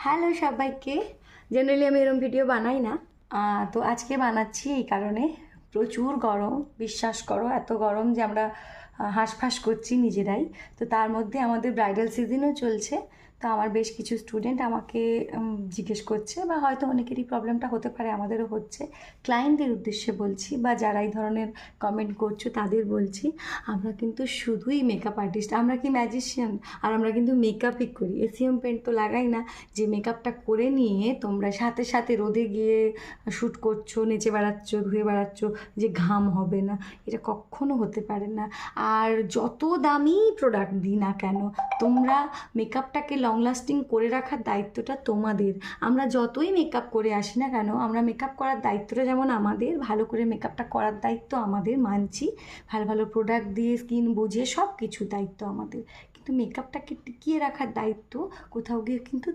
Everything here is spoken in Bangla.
হ্যালো সবাইকে। জেনারেলি আমি এরকম ভিডিও বানাই না, তো আজকে বানাচ্ছি এই কারণে প্রচুর গরম, বিশ্বাস করো এত গরম যে আমরা হাঁসফাঁস করছি নিজেরাই। তো তার মধ্যে আমাদের ব্রাইডাল সিজনও চলছে। তো আমার বেশ কিছু স্টুডেন্ট আমাকে জিজ্ঞেস করছে, বা হয়তো অনেকেরই প্রবলেমটা হতে পারে, আমাদেরও হচ্ছে। ক্লায়েন্টদের উদ্দেশ্যে বলছি, বা যারা এই ধরনের কমেন্ট করছো তাদের বলছি, আমরা কিন্তু শুধুই মেকআপ আর্টিস্ট, আমরা কি ম্যাজিশিয়ান? আর আমরা কিন্তু মেকআপই করি, এসিএম পেন্ট তো লাগাই না যে মেকআপটা করে নিয়ে তোমরা সাথে সাথে রোদে গিয়ে শ্যুট করছো, নেচে বেড়াচ্ছ, ঘুরে বেড়াচ্ছ, যে ঘাম হবে না, এটা কখনো হতে পারে না। আর যত দামি প্রোডাক্ট দিই না কেন, তোমরা মেকআপটাকে লং লাস্টিং করে রাখার দায়িত্বটা তোমাদের। আমরা যতই মেকআপ করে আসি না কেন, আমরা মেকআপ করার দায়িত্বটা যেমন আমাদের, ভালো করে মেকআপটা করার দায়িত্ব আমাদের, মানছি। ভালো ভালো প্রোডাক্ট দিয়ে স্কিন বুঝে সব কিছু দায়িত্ব আমাদের, কিন্তু মেকআপটাকে টিকিয়ে রাখার দায়িত্ব কোথাও গিয়ে কিন্তু